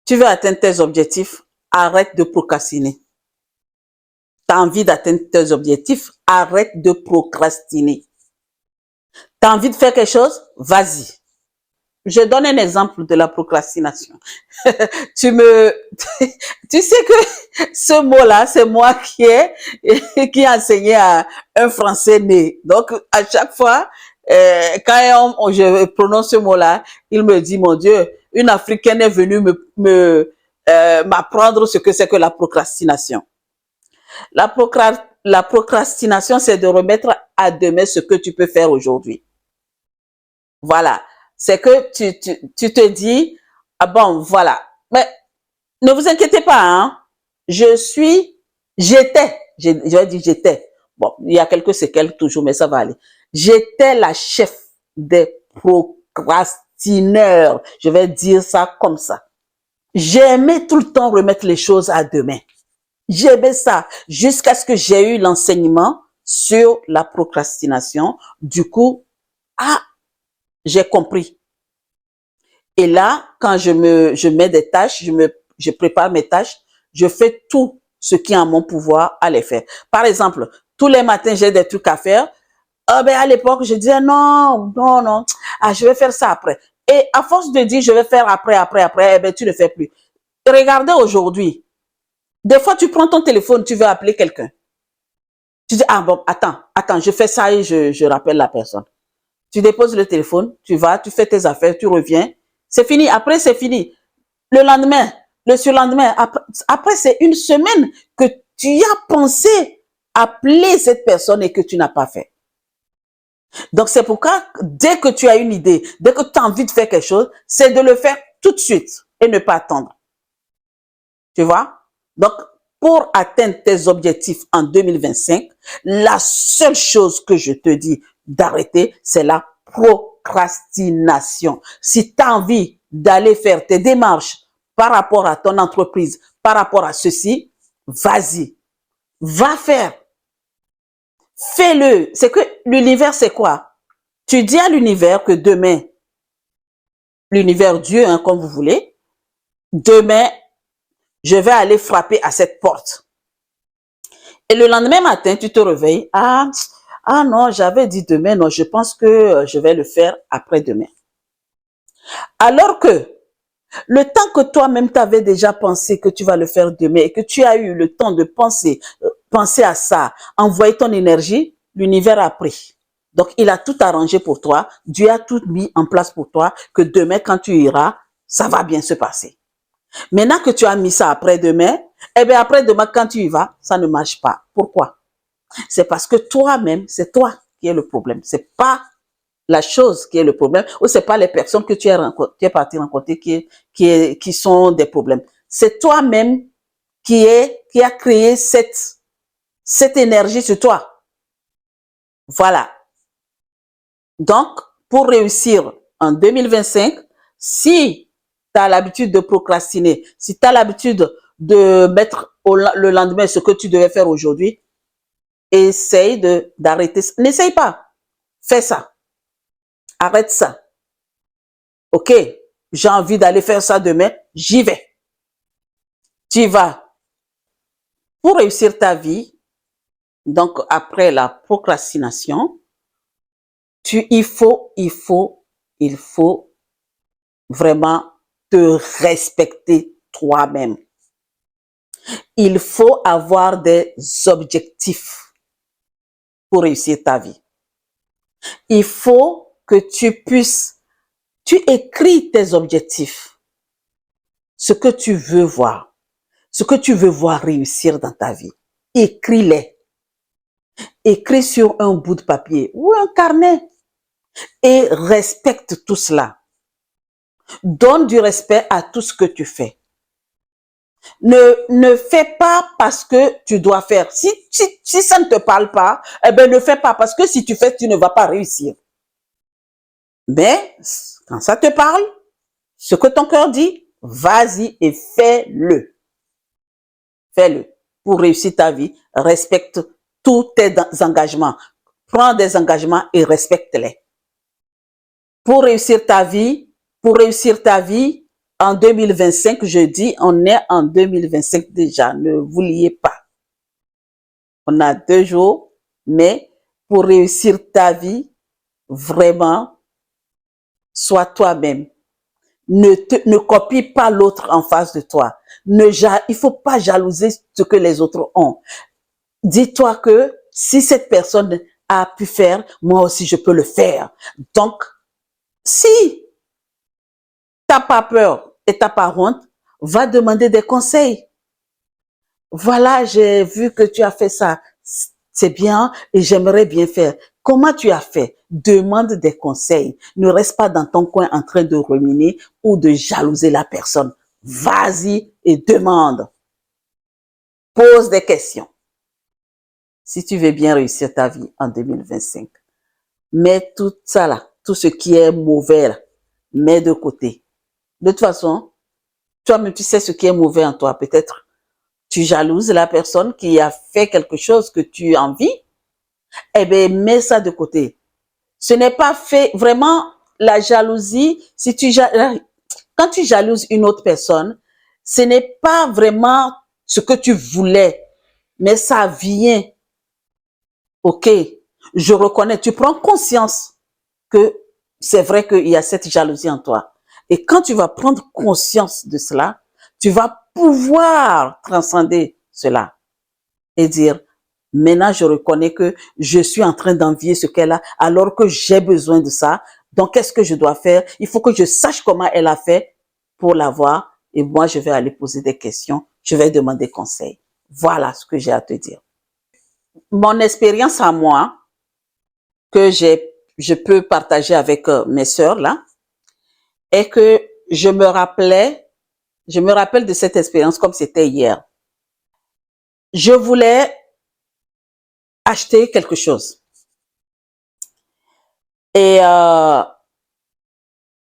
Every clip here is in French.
Tu veux atteindre tes objectifs, arrête de procrastiner. Tu as envie d'atteindre tes objectifs, arrête de procrastiner. Tu as envie de faire quelque chose, vas-y. Je donne un exemple de la procrastination. Tu sais que ce mot-là, c'est moi qui ai enseigné à un Français né. Donc, à chaque fois, quand je prononce ce mot-là, il me dit, mon Dieu, une Africaine est venue m'apprendre ce que c'est que la procrastination. La procrastination, c'est de remettre à demain ce que tu peux faire aujourd'hui. Voilà. C'est que tu te dis, ah bon, voilà. Mais ne vous inquiétez pas, hein. J'étais, je vais dire j'étais. Bon, il y a quelques séquelles toujours, mais ça va aller. J'étais la chef des procrastineurs. Je vais dire ça comme ça. J'aimais tout le temps remettre les choses à demain. J'aimais ça jusqu'à ce que j'ai eu l'enseignement sur la procrastination. Du coup, j'ai compris. Et là, quand je mets des tâches, je prépare mes tâches, je fais tout ce qui est en mon pouvoir à les faire. Par exemple, tous les matins, j'ai des trucs à faire. À l'époque, je disais non, je vais faire ça après. Et à force de dire je vais faire après, tu ne fais plus. Regardez aujourd'hui. Des fois, tu prends ton téléphone, tu veux appeler quelqu'un. Tu dis, attends, je fais ça et je rappelle la personne. Tu déposes le téléphone, tu vas, tu fais tes affaires, tu reviens. C'est fini. Après, c'est fini. Le lendemain, le surlendemain, après c'est une semaine que tu as pensé appeler cette personne et que tu n'as pas fait. Donc, c'est pourquoi, dès que tu as une idée, dès que tu as envie de faire quelque chose, c'est de le faire tout de suite et ne pas attendre. Tu vois? Donc, pour atteindre tes objectifs en 2025, la seule chose que je te dis d'arrêter, c'est la procrastination. Si tu as envie d'aller faire tes démarches par rapport à ton entreprise, par rapport à ceci, vas-y. Va faire. Fais-le. C'est que l'univers, c'est quoi? Tu dis à l'univers que demain, l'univers Dieu, hein, comme vous voulez, demain, je vais aller frapper à cette porte. Et le lendemain matin, tu te réveilles. Ah non, j'avais dit demain, non, je pense que je vais le faire après-demain. Alors que le temps que toi-même t'avais déjà pensé que tu vas le faire demain et que tu as eu le temps de penser à ça, envoyer ton énergie, l'univers a pris. Donc, il a tout arrangé pour toi. Dieu a tout mis en place pour toi que demain, quand tu iras, ça va bien se passer. Maintenant que tu as mis ça après-demain, après-demain, quand tu y vas, ça ne marche pas. Pourquoi? C'est parce que toi-même, c'est toi qui es le problème. C'est pas la chose qui est le problème, ou c'est pas les personnes que tu es parti rencontrer qui sont des problèmes. C'est toi-même qui a créé cette énergie sur toi. Voilà. Donc, pour réussir en 2025, si tu as l'habitude de procrastiner, si tu as l'habitude de mettre le lendemain ce que tu devais faire aujourd'hui, essaye d'arrêter. N'essaye pas. Fais ça. Arrête ça. OK, j'ai envie d'aller faire ça demain, j'y vais. Tu y vas. Pour réussir ta vie, donc après la procrastination, il faut vraiment te respecter toi-même. Il faut avoir des objectifs pour réussir ta vie. Il faut que tu écris tes objectifs, ce que tu veux voir, ce que tu veux voir réussir dans ta vie. Écris-les. Écris sur un bout de papier ou un carnet et respecte tout cela. Donne du respect à tout ce que tu fais. Ne fais pas parce que tu dois faire. Si ça ne te parle pas, ne fais pas parce que si tu fais, tu ne vas pas réussir. Mais quand ça te parle, ce que ton cœur dit, vas-y et fais-le. Fais-le. Pour réussir ta vie, respecte tous tes engagements. Prends des engagements et respecte-les. Pour réussir ta vie, En 2025, je dis, on est en 2025 déjà. Ne vous liez pas. On a 2 jours, mais pour réussir ta vie, vraiment, sois toi-même. Ne copie pas l'autre en face de toi. Il faut pas jalouser ce que les autres ont. Dis-toi que si cette personne a pu faire, moi aussi je peux le faire. Donc, si t'as pas peur et t'as pas honte, va demander des conseils. Voilà, j'ai vu que tu as fait ça. C'est bien et j'aimerais bien faire. Comment tu as fait? Demande des conseils. Ne reste pas dans ton coin en train de ruminer ou de jalouser la personne. Vas-y et demande. Pose des questions. Si tu veux bien réussir ta vie en 2025, mets tout ça là, tout ce qui est mauvais là, mets de côté. De toute façon, toi-même, tu sais ce qui est mauvais en toi. Peut-être tu jalouses la personne qui a fait quelque chose que tu envies. Eh bien, mets ça de côté. Ce n'est pas fait vraiment la jalousie. Quand tu jalouses une autre personne, ce n'est pas vraiment ce que tu voulais, mais ça vient. Ok, je reconnais. Tu prends conscience que c'est vrai qu'il y a cette jalousie en toi. Et quand tu vas prendre conscience de cela, tu vas pouvoir transcender cela et dire, maintenant je reconnais que je suis en train d'envier ce qu'elle a alors que j'ai besoin de ça. Donc, qu'est-ce que je dois faire? Il faut que je sache comment elle a fait pour l'avoir. Et moi, je vais aller poser des questions. Je vais demander conseil. Voilà ce que j'ai à te dire. Mon expérience à moi, que je peux partager avec mes sœurs là, est que je me rappelle de cette expérience comme c'était hier. Je voulais acheter quelque chose. Et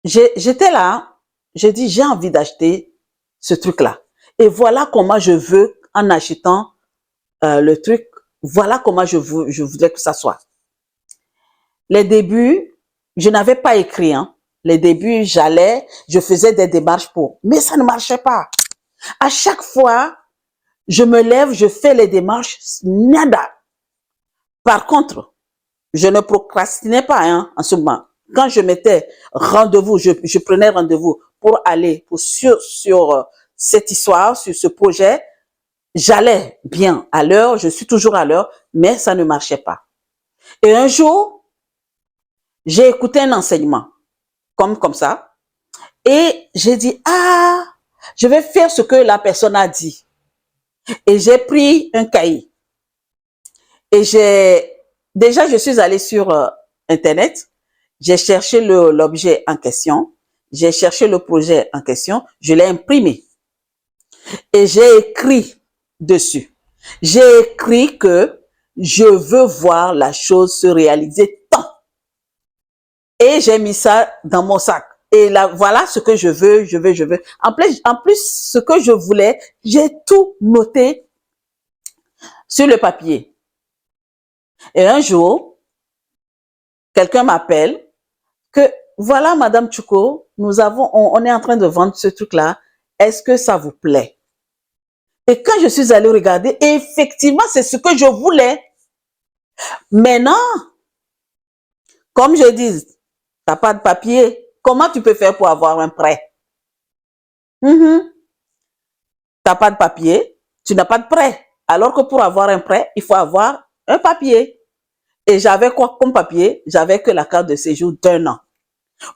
j'étais là, j'ai dit, j'ai envie d'acheter ce truc-là. Et voilà comment je veux, en achetant le truc, voilà comment je voudrais que ça soit. Les débuts, je n'avais pas écrit. Hein. Les débuts, je faisais des démarches pour, mais ça ne marchait pas. À chaque fois, je me lève, je fais les démarches, nada. Par contre, je ne procrastinais pas hein, en ce moment. Quand je mettais rendez-vous, je prenais rendez-vous pour aller sur cette histoire, sur ce projet, j'allais bien à l'heure, je suis toujours à l'heure, mais ça ne marchait pas. Et un jour, j'ai écouté un enseignement, comme ça, et j'ai dit, ah, je vais faire ce que la personne a dit. Et j'ai pris un cahier. Et déjà, je suis allée sur Internet, j'ai cherché l'objet en question, j'ai cherché le projet en question, je l'ai imprimé. Et j'ai écrit dessus. J'ai écrit que je veux voir la chose se réaliser tant. Et j'ai mis ça dans mon sac. Et là, voilà ce que je veux. En plus, ce que je voulais, j'ai tout noté sur le papier. Et un jour, quelqu'un m'appelle que voilà, Madame Tchouko, on est en train de vendre ce truc-là. Est-ce que ça vous plaît? Et quand je suis allée regarder, effectivement, c'est ce que je voulais. Maintenant, comme je dis, t'as pas de papier, comment tu peux faire pour avoir un prêt? T'as pas de papier, tu n'as pas de prêt. Alors que pour avoir un prêt, il faut avoir un papier. Et j'avais quoi comme papier? J'avais que la carte de séjour d'1 an.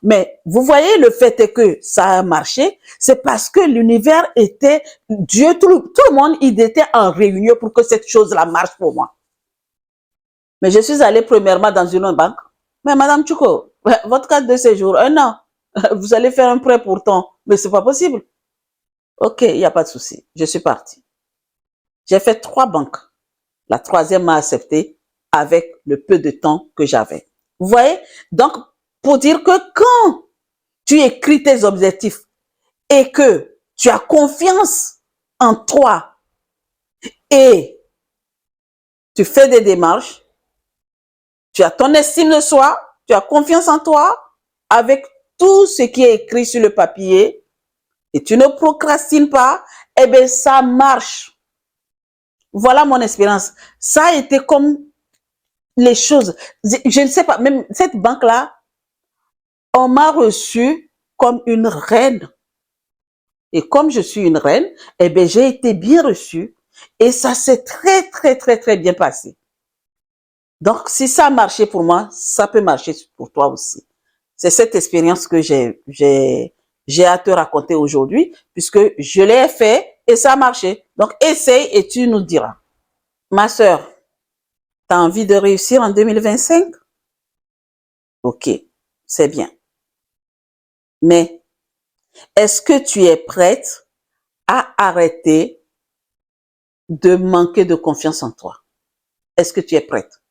Mais vous voyez, le fait est que ça a marché, c'est parce que l'univers était, Dieu, tout le monde, il était en réunion pour que cette chose-là marche pour moi. Mais je suis allée premièrement dans une autre banque. Mais Madame Tchouko, votre carte de séjour, 1 an, vous allez faire un prêt pourtant. Mais c'est pas possible. Ok, il n'y a pas de souci. Je suis partie. J'ai fait 3 banques. La troisième m'a accepté avec le peu de temps que j'avais. Vous voyez? Donc, pour dire que quand tu écris tes objectifs et que tu as confiance en toi et tu fais des démarches, tu as ton estime de soi, tu as confiance en toi, avec tout ce qui est écrit sur le papier, et tu ne procrastines pas, eh bien, ça marche. Voilà mon expérience. Ça a été comme les choses. Je ne sais pas, même cette banque-là, on m'a reçue comme une reine. Et comme je suis une reine, eh bien, j'ai été bien reçue et ça s'est très bien passé. Donc, si ça a marché pour moi, ça peut marcher pour toi aussi. C'est cette expérience que j'ai à te raconter aujourd'hui, puisque je l'ai fait et ça a marché. Donc, essaye et tu nous diras. Ma sœur, tu as envie de réussir en 2025? Ok, c'est bien. Mais est-ce que tu es prête à arrêter de manquer de confiance en toi? Est-ce que tu es prête?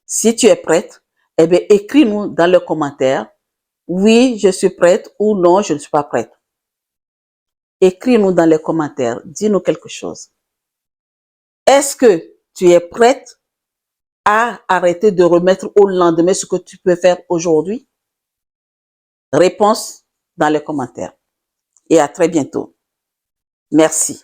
Si tu es prête, eh bien, écris-nous dans le commentaire. Oui, je suis prête ou non, je ne suis pas prête. Écris-nous dans les commentaires. Dis-nous quelque chose. Est-ce que tu es prête à arrêter de remettre au lendemain ce que tu peux faire aujourd'hui? Réponse dans les commentaires. Et à très bientôt. Merci.